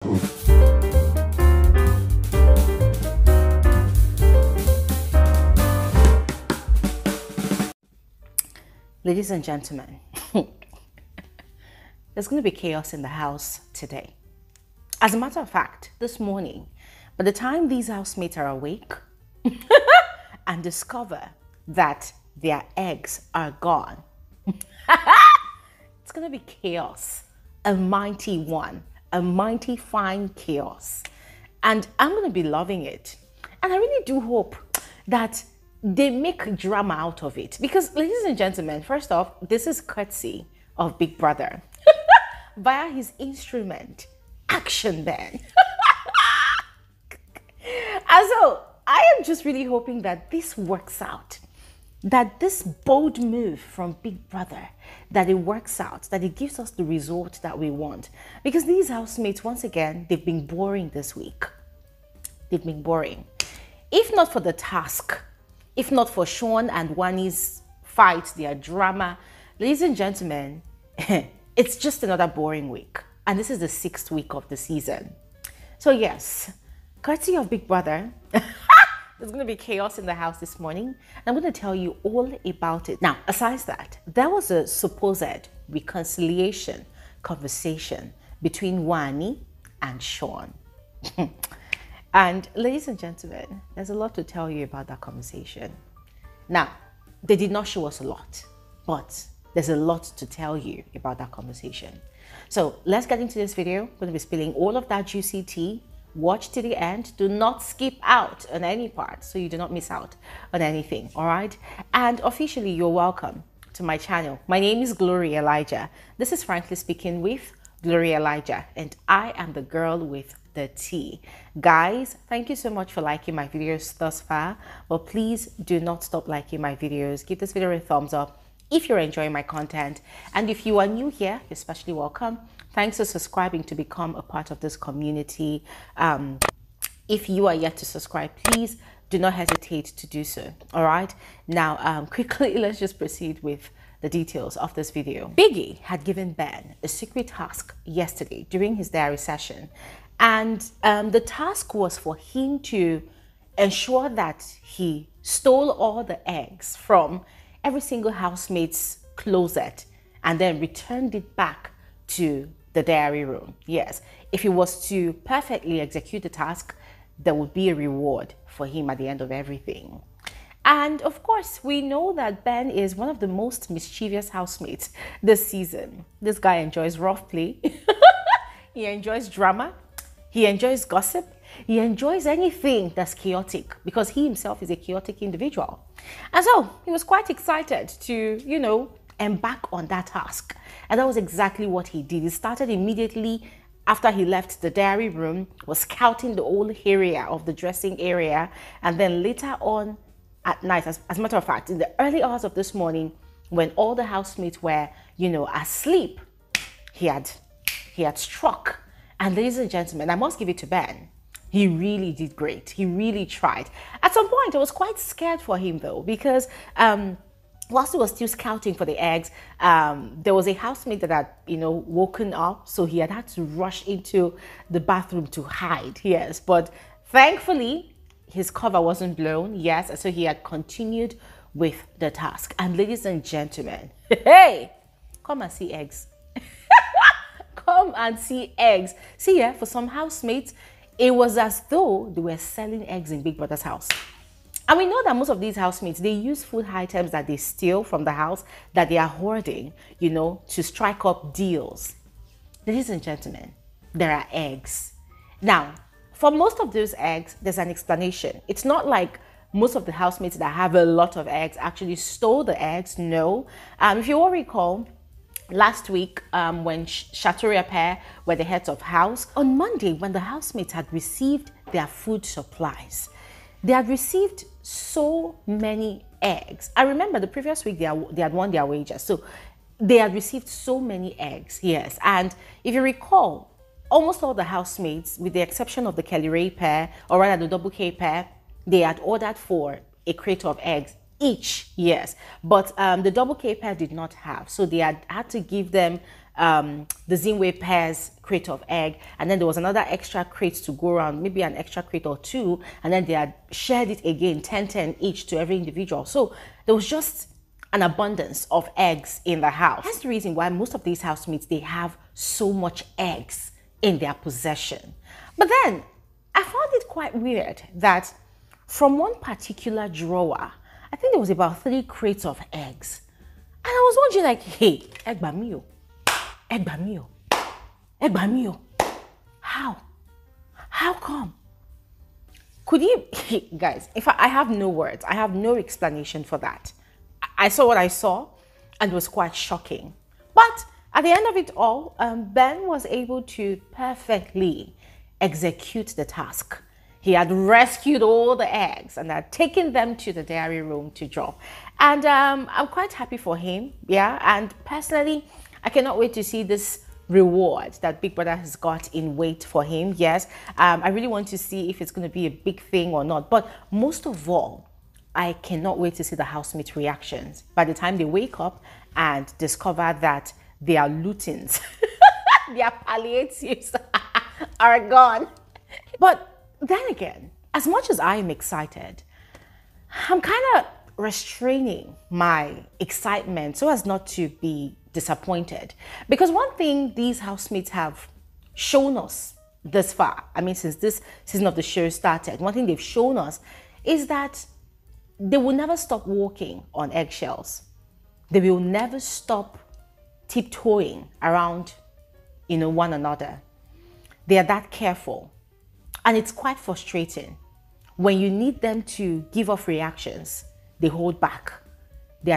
Ladies and gentlemen, there's going to be chaos in the house today. As a matter of fact, this morning, by the time these housemates are awake and discover that their eggs are gone, it's going to be chaos, a mighty one, a mighty fine chaos. And I'm going to be loving it. And I really do hope that they make drama out of it. Because, ladies and gentlemen, first off, this is courtesy of Big Brother via his instrument, Action Ben. And so, I am just really hoping that this works out. That this bold move from Big Brother, that it works out, that it gives us the result that we want. Because these housemates, once again, they've been boring this week. They've been boring. If not for the task, if not for Shaun and Wanni's fight, their drama, ladies and gentlemen, it's just another boring week. And this is the 6th week of the season. So yes, courtesy of Big Brother, there's going to be chaos in the house this morning. I'm going to tell you all about it. Now, aside that, there was a supposed reconciliation conversation between Wanni and Shaun. And ladies and gentlemen, there's a lot to tell you about that conversation. Now, they did not show us a lot, but there's a lot to tell you about that conversation. So let's get into this video. I'm going to be spilling all of that juicy tea. Watch to the end. Do not skip out on any part so you do not miss out on anything, all right? And officially, you're welcome to my channel. My name is Bbnaija. This is Frankly Speaking with Bbnaija, and I am the girl with the tea. Guys, thank you so much for liking my videos thus far, but please do not stop liking my videos. Give this video a thumbs up if you're enjoying my content, and if you are new here, you're especially welcome. Thanks for subscribing to become a part of this community. If you are yet to subscribe, please do not hesitate to do so. All right, now quickly, let's just proceed with the details of this video. Biggie had given Ben a secret task yesterday during his diary session, and the task was for him to ensure that he stole all the eggs from every single housemate's closet and then returned it back to the diary room. Yes, if he was to perfectly execute the task, there would be a reward for him at the end of everything. And of course, we know that Ben is one of the most mischievous housemates this season. This guy enjoys rough play. He enjoys drama. He enjoys gossip. He enjoys anything that's chaotic because he himself is a chaotic individual. And so he was quite excited to, you know, embark on that task. And that was exactly what he did. He started immediately after he left the diary room, was scouting the whole area of the dressing area. And then later on at night, as a matter of fact, in the early hours of this morning, when all the housemates were, you know, asleep, he had struck. And ladies and gentlemen, I must give it to Ben. He really did great. He really tried. At some point, I was quite scared for him though, because whilst he was still scouting for the eggs, there was a housemate that had, you know, woken up. So he had to rush into the bathroom to hide. Yes, but thankfully, his cover wasn't blown. Yes, so he had continued with the task. And ladies and gentlemen, hey, come and see eggs. Come and see eggs. See, yeah, for some housemates, it was as though they were selling eggs in Big Brother's house. And we know that most of these housemates, they use food items that they steal from the house that they are hoarding, you know, to strike up deals. Ladies and gentlemen, there are eggs. Now, for most of those eggs, there's an explanation. It's not like most of the housemates that have a lot of eggs actually stole the eggs. No. If you all recall, last week, when Chateauria pair were the heads of house, on Monday, when the housemates had received their food supplies, they had received so many eggs. I remember the previous week they had won their wages, so they had received so many eggs. Yes, and if you recall, almost all the housemates, with the exception of the Kelly Ray pair, or rather the Double K pair, they had ordered for a crate of eggs each. Yes, but the Double K pair did not have, so they had to give them the Zinwe pair's crate of egg, and then there was another extra crate to go around, maybe an extra crate or two, and then they had shared it again, 10 each to every individual. So there was just an abundance of eggs in the house. That's the reason why most of these housemates, they have so much eggs in their possession. But then I found it quite weird that from one particular drawer, I think there was about 3 crates of eggs. And I was wondering, like, hey, egg bamio, egg bamio, egg bamio. How come? Could you, guys, I have no words, I have no explanation for that. I saw what I saw and it was quite shocking. But at the end of it all, Ben was able to perfectly execute the task. He had rescued all the eggs and had taken them to the dairy room to drop. And I'm quite happy for him, yeah. And personally, I cannot wait to see this reward that Big Brother has got in wait for him. Yes, I really want to see if it's going to be a big thing or not. But most of all, I cannot wait to see the housemate reactions by the time they wake up and discover that their lootings, their palliatives are gone. But then again, as much as I am excited, I'm kind of restraining my excitement so as not to be disappointed. Because one thing these housemates have shown us this far, I mean, since this season of the show started, one thing they've shown us is that they will never stop walking on eggshells. They will never stop tiptoeing around, one another. They are that careful. And it's quite frustrating. When you need them to give off reactions, they hold back. They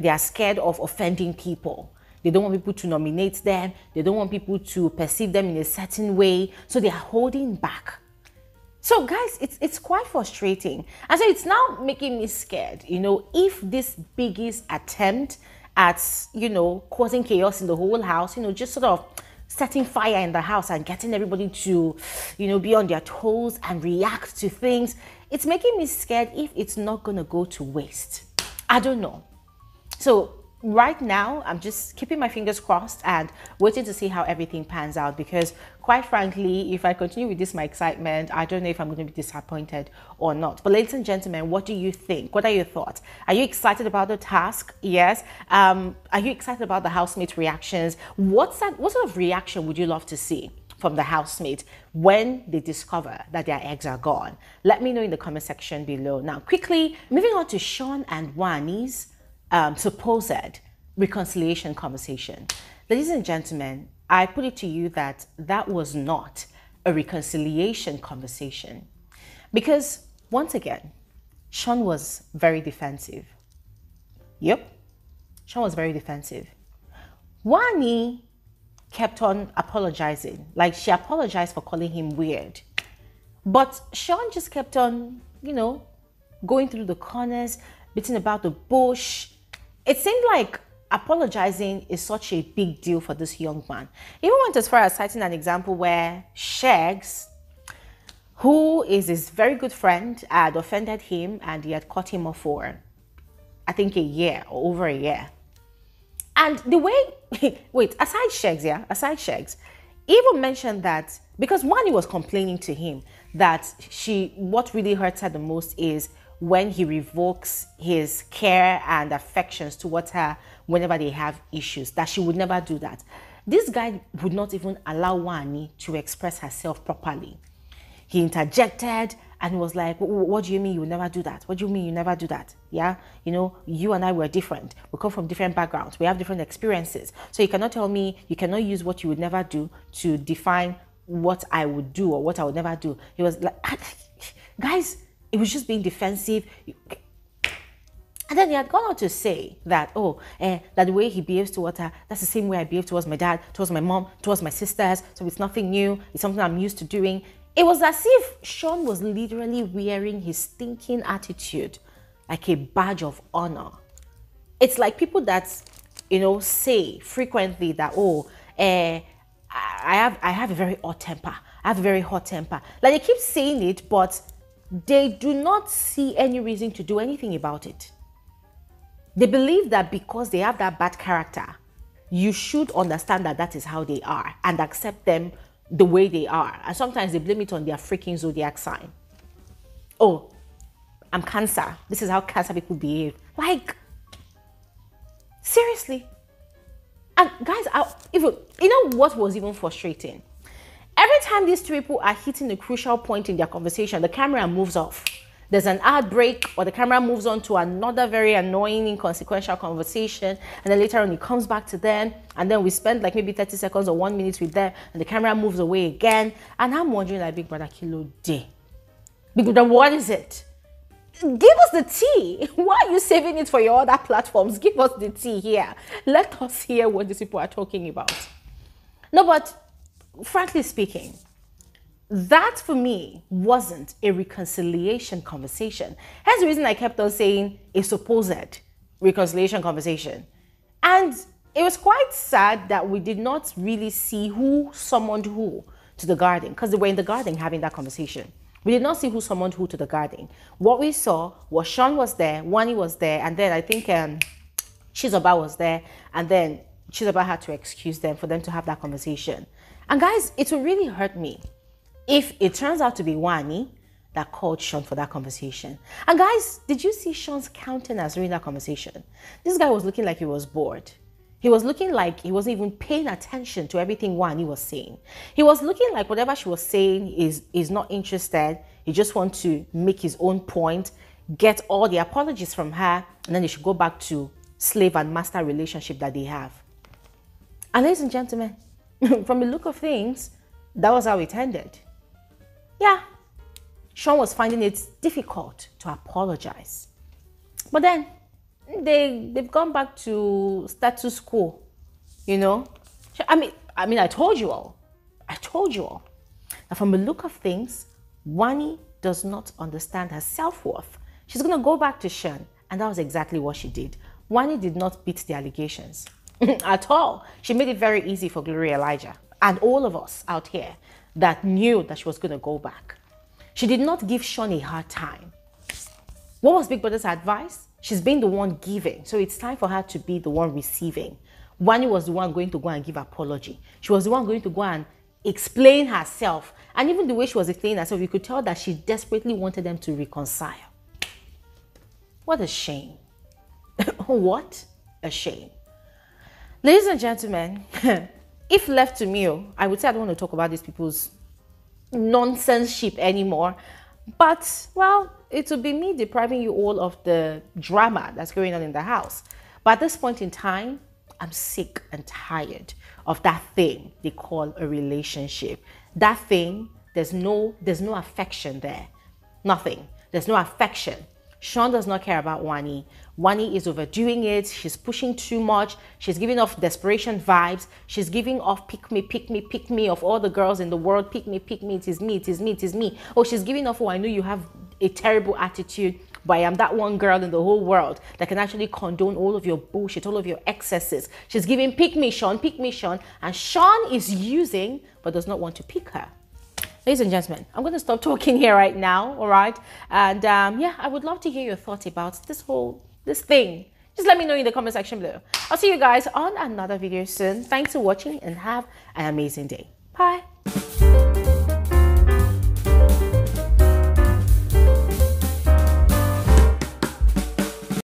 are scared of offending people. They don't want people to nominate them. They don't want people to perceive them in a certain way. So they are holding back. So guys, it's quite frustrating. And so it's now making me scared, if this biggest attempt at, causing chaos in the whole house, just sort of setting fire in the house and getting everybody to, be on their toes and react to things. It's making me scared if it's not going to go to waste. I don't know. So right now, I'm just keeping my fingers crossed and waiting to see how everything pans out, because quite frankly, if I continue with this, my excitement, I don't know if I'm going to be disappointed or not. But ladies and gentlemen, what do you think? What are your thoughts? Are you excited about the task? Yes. Are you excited about the housemate reactions? What sort of reaction would you love to see from the housemate when they discover that their eggs are gone? Let me know in the comment section below. Now, quickly, moving on to Shaun and Wanni's supposed reconciliation conversation. Ladies and gentlemen, I put it to you that that was not a reconciliation conversation, because once again, Shaun was very defensive. Yep, Shaun was very defensive. Wanni kept on apologizing, like she apologized for calling him weird, but Shaun just kept on, going through the corners, beating about the bush. It seemed like apologizing is such a big deal for this young man. He even went as far as citing an example where Shags, who is his very good friend, had offended him and he had cut him off for, I think, a year or over a year. And the way, wait, aside Shags, he even mentioned that because Wanni was complaining to him that what really hurts her the most is when he revokes his care and affections towards her whenever they have issues, that she would never do that. This guy would not even allow Wanni to express herself properly. He interjected and was like, what do you mean you would never do that? What do you mean you never do that? Yeah, you and I were different. We come from different backgrounds. We have different experiences. So you cannot tell me, you cannot use what you would never do to define what I would do or what I would never do. He was like, guys, it was just being defensive. And then he had gone on to say that, that the way he behaves towards her, that's the same way I behave towards my dad, towards my mom, towards my sisters. So it's nothing new. It's something I'm used to doing. It was as if Shaun was literally wearing his stinking attitude like a badge of honor. It's like people that, say frequently that, I have a very hot temper. I have a very hot temper. Like they keep saying it, but they do not see any reason to do anything about it. They believe that because they have that bad character, you should understand that that is how they are and accept them the way they are. And sometimes they blame it on their freaking zodiac sign. Oh, I'm Cancer. This is how Cancer people behave. Like, seriously. And guys, even, you know what was even frustrating? Every time these two people are hitting a crucial point in their conversation, the camera moves off. There's an ad break, or the camera moves on to another very annoying, inconsequential conversation. And then later on, it comes back to them. And then we spend like maybe 30 seconds or 1 minute with them. And the camera moves away again. And I'm wondering, like, Big Brother Kilo Day. Big Brother, what is it? Give us the tea. Why are you saving it for your other platforms? Give us the tea here. Let us hear what these people are talking about. No, but frankly speaking, that for me wasn't a reconciliation conversation. Hence the reason I kept on saying a supposed reconciliation conversation. And it was quite sad that we did not really see who summoned who to the garden, because they were in the garden having that conversation. We did not see who summoned who to the garden. What we saw was Shaun was there, Wanni was there, and then I think Chizoba was there, and then Chizoba had to excuse them for them to have that conversation. And guys, it will really hurt me if it turns out to be Wanni that called Shaun for that conversation. And guys, did you see Shaun's countenance during that conversation? This guy was looking like he was bored. He was looking like he wasn't even paying attention to everything Wanni was saying. He was looking like whatever she was saying is not interested. He just wants to make his own point, get all the apologies from her, and then they should go back to slave and master relationship that they have. And ladies and gentlemen, from the look of things, that was how it ended. Yeah, Shaun was finding it difficult to apologize. But then, they've gone back to status quo, you know. I mean, I told you all. Now, from the look of things, Wanni does not understand her self-worth. She's going to go back to Shaun, and that was exactly what she did. Wanni did not beat the allegations at all. She made it very easy for Gloria Elijah and all of us out here that knew that she was going to go back. She did not give Shaun a hard time. What was Big Brother's advice? She's been the one giving, so it's time for her to be the one receiving. Wanni was the one going to go and give apology. She was the one going to go and explain herself. And even the way she was explaining herself, you could tell that she desperately wanted them to reconcile. What a shame. What a shame. Ladies and gentlemen, if left to me, I would say I don't want to talk about these people's nonsense ship anymore. But, well, it would be me depriving you all of the drama that's going on in the house. But at this point in time, I'm sick and tired of that thing they call a relationship. That thing, there's no affection there. Nothing. There's no affection. Shaun does not care about Wanni. Wanni is overdoing it. She's pushing too much. She's giving off desperation vibes. She's giving off pick me, pick me, pick me of all the girls in the world. Pick me, it is me, it is me, it is me. Oh, she's giving off, oh, I know you have a terrible attitude, but I am that one girl in the whole world that can actually condone all of your bullshit, all of your excesses. She's giving pick me, Shaun, and Shaun is using but does not want to pick her. Ladies and gentlemen, I'm going to stop talking here right now, all right? And yeah, I would love to hear your thoughts about this thing. Just let me know in the comment section below. I'll see you guys on another video soon. Thanks for watching and have an amazing day. Bye.